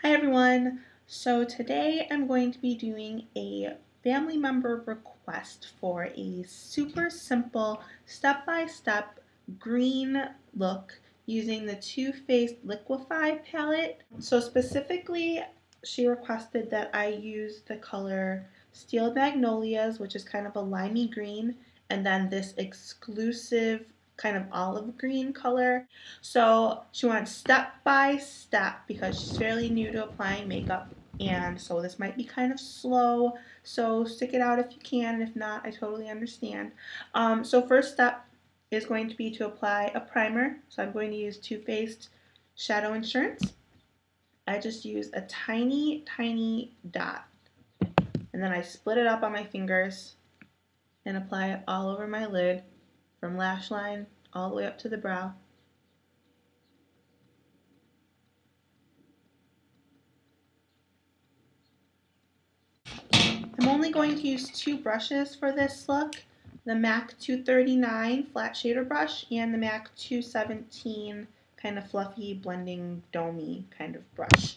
Hi everyone! So today I'm going to be doing a family member request for a super simple step-by-step green look using the Too Faced Liquif-eye palette. So specifically she requested that I use the color Steel Magnolias, which is kind of a limey green, and then this exclusive kind of olive green color. So she wants step by step because she's fairly new to applying makeup, and so this might be kind of slow, so stick it out if you can, and if not, I totally understand. So first step is going to be to apply a primer. So I'm going to use Too Faced Shadow Insurance. I just use a tiny dot, and then I split it up on my fingers and apply it all over my lid from lash line all the way up to the brow. I'm only going to use two brushes for this look, the MAC 239 flat shader brush and the MAC 217 kind of fluffy, blending, domey kind of brush.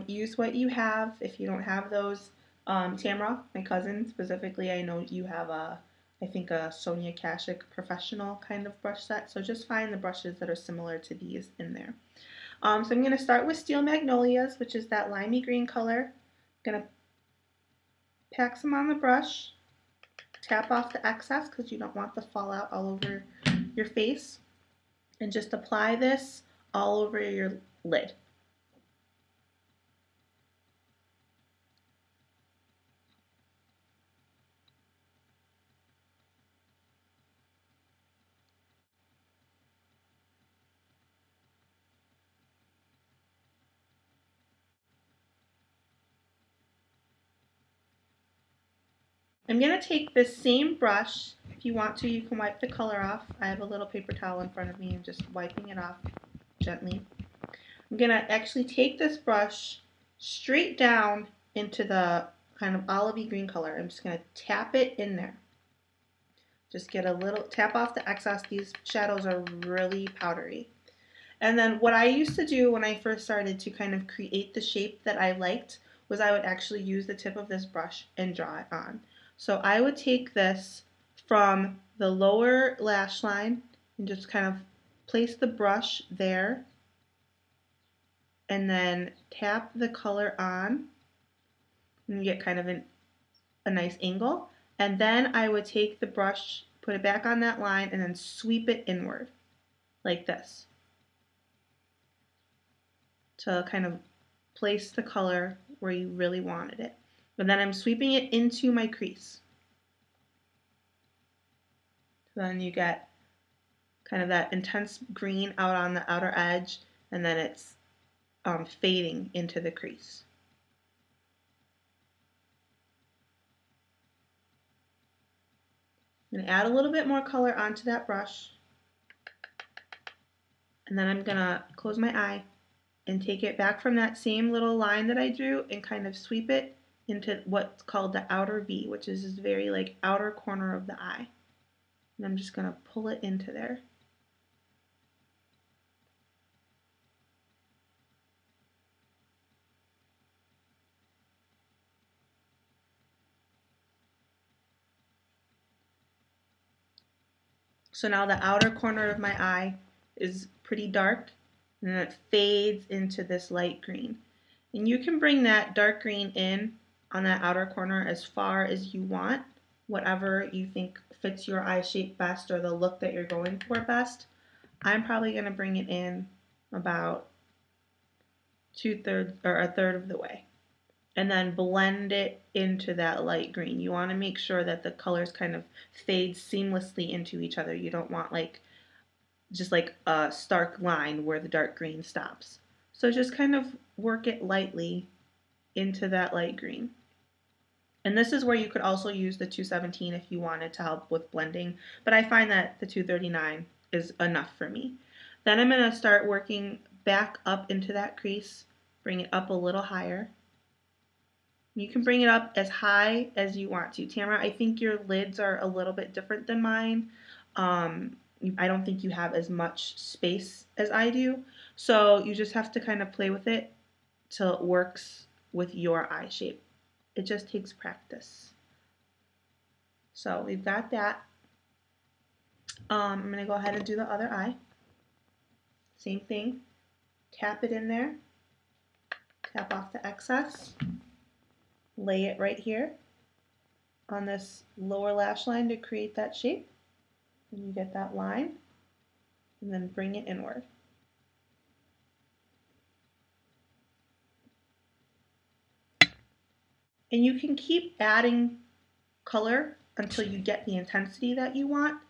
Use what you have. If you don't have those, Tamara, my cousin specifically, I know you have I think a Sonia Kashuk professional kind of brush set, so just find the brushes that are similar to these in there. So I'm going to start with Steel Magnolias, which is that limey green color. I'm going to pack some on the brush, tap off the excess because you don't want the fallout all over your face, and just apply this all over your lid. I'm going to take this same brush. If you want to, you can wipe the color off. I have a little paper towel in front of me and just wiping it off gently. I'm going to actually take this brush straight down into the kind of olivey green color. I'm just going to tap it in there. Just get a little, tap off the excess. These shadows are really powdery. And then what I used to do when I first started to kind of create the shape that I liked was I would actually use the tip of this brush and draw it on. So I would take this from the lower lash line and just kind of place the brush there and then tap the color on and you get kind of a nice angle. And then I would take the brush, put it back on that line, and then sweep it inward like this to kind of place the color where you really wanted it. And then I'm sweeping it into my crease. So then you get kind of that intense green out on the outer edge, and then it's fading into the crease. I'm going to add a little bit more color onto that brush, and then I'm going to close my eye and take it back from that same little line that I drew and kind of sweep it into what's called the outer V, which is this very like outer corner of the eye. And I'm just going to pull it into there. So now the outer corner of my eye is pretty dark, and then it fades into this light green. And you can bring that dark green in on that outer corner as far as you want, whatever you think fits your eye shape best or the look that you're going for best. I'm probably going to bring it in about 2/3 or 1/3 of the way, and then blend it into that light green. You want to make sure that the colors kind of fade seamlessly into each other. You don't want like just like a stark line where the dark green stops. So just kind of work it lightly into that light green. And this is where you could also use the 217 if you wanted to help with blending, but I find that the 239 is enough for me. Then I'm going to start working back up into that crease, bring it up a little higher. You can bring it up as high as you want to. Tamara, I think your lids are a little bit different than mine. I don't think you have as much space as I do. So you just have to kind of play with it till it works with your eye shape. It just takes practice. So we've got that. I'm going to go ahead and do the other eye. Same thing. Tap it in there. Tap off the excess. Lay it right here on this lower lash line to create that shape. And you get that line. And then bring it inward. And you can keep adding color until you get the intensity that you want.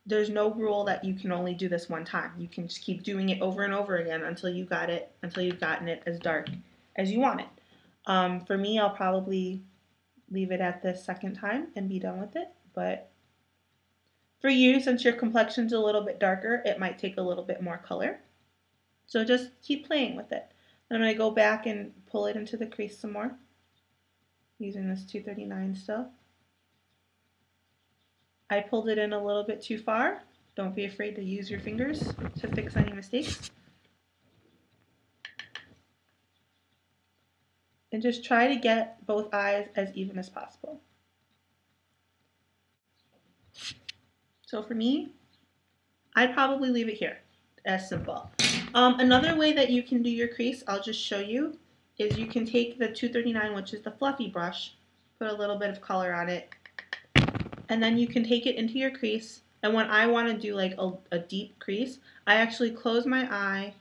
There's no rule that you can only do this one time. You can just keep doing it over and over again until you got it, until you've gotten it as dark as you want it. For me, I'll probably leave it at this second time and be done with it. But for you, since your complexion's a little bit darker, it might take a little bit more color. So just keep playing with it. I'm going to go back and pull it into the crease some more, using this 239 still. I pulled it in a little bit too far. Don't be afraid to use your fingers to fix any mistakes. And just try to get both eyes as even as possible. So for me, I'd probably leave it here, as simple. Another way that you can do your crease, I'll just show you, is you can take the 239, which is the fluffy brush, put a little bit of color on it, and then you can take it into your crease. And when I want to do like a deep crease, I actually close my eye,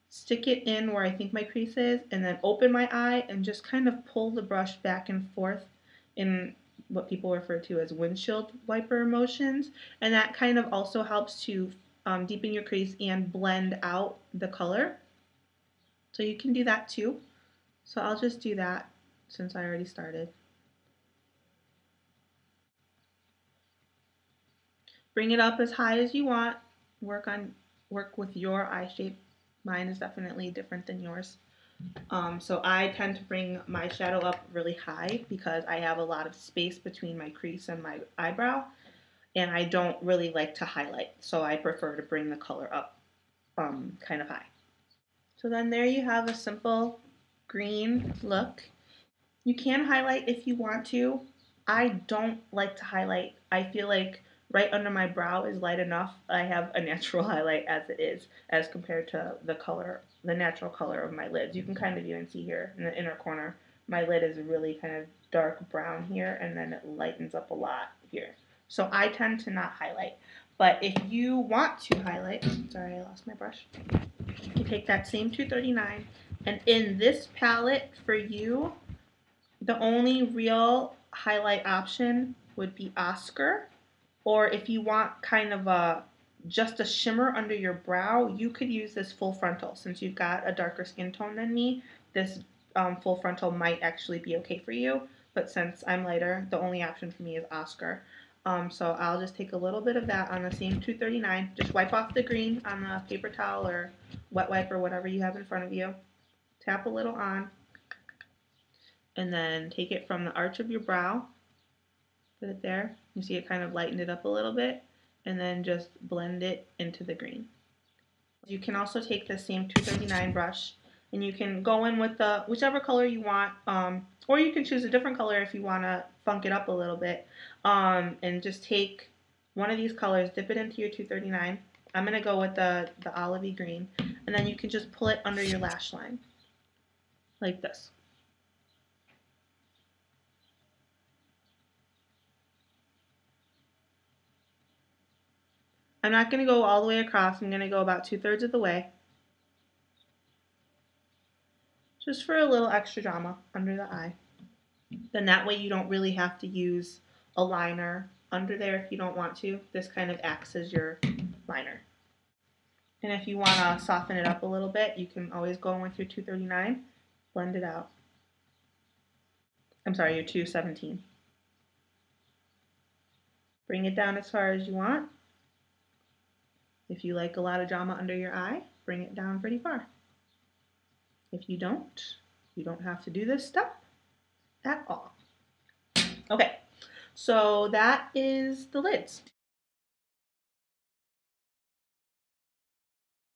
stick it in where I think my crease is, and then open my eye and just kind of pull the brush back and forth in what people refer to as windshield wiper motions. And that kind of also helps to deepen your crease and blend out the color. So you can do that too. So I'll just do that since I already started. Bring it up as high as you want. Work with your eye shape. Mine is definitely different than yours. So I tend to bring my shadow up really high because I have a lot of space between my crease and my eyebrow, and I don't really like to highlight. So I prefer to bring the color up kind of high. So then there you have a simple green look. You can highlight if you want to. I don't like to highlight. I feel like right under my brow is light enough. I have a natural highlight as it is, as compared to the color, the natural color of my lids. You can kind of even see here in the inner corner, my lid is really kind of dark brown here, and then it lightens up a lot here. So I tend to not highlight. But if you want to highlight, sorry, I lost my brush. You take that same 239, and in this palette for you, the only real highlight option would be Oscar, or if you want kind of just a shimmer under your brow, you could use this full frontal. Since you've got a darker skin tone than me, this full frontal might actually be okay for you, but since I'm lighter, the only option for me is Oscar. So I'll just take a little bit of that on the same 239, just wipe off the green on a paper towel or wet wipe or whatever you have in front of you, tap a little on, and then take it from the arch of your brow, put it there. You see it kind of lightened it up a little bit, and then just blend it into the green. You can also take the same 239 brush, and you can go in with the whichever color you want, or you can choose a different color if you want to funk it up a little bit, and just take one of these colors, dip it into your 239. I'm going to go with the olivey green, and then you can just pull it under your lash line, like this. I'm not going to go all the way across. I'm going to go about 2/3 of the way. Just for a little extra drama under the eye. Then that way you don't really have to use a liner under there if you don't want to. This kind of acts as your liner. And if you want to soften it up a little bit, you can always go in with your 239, blend it out. I'm sorry, your 217. Bring it down as far as you want. If you like a lot of drama under your eye, bring it down pretty far. If you don't have to do this step at all. Okay, so that is the lids.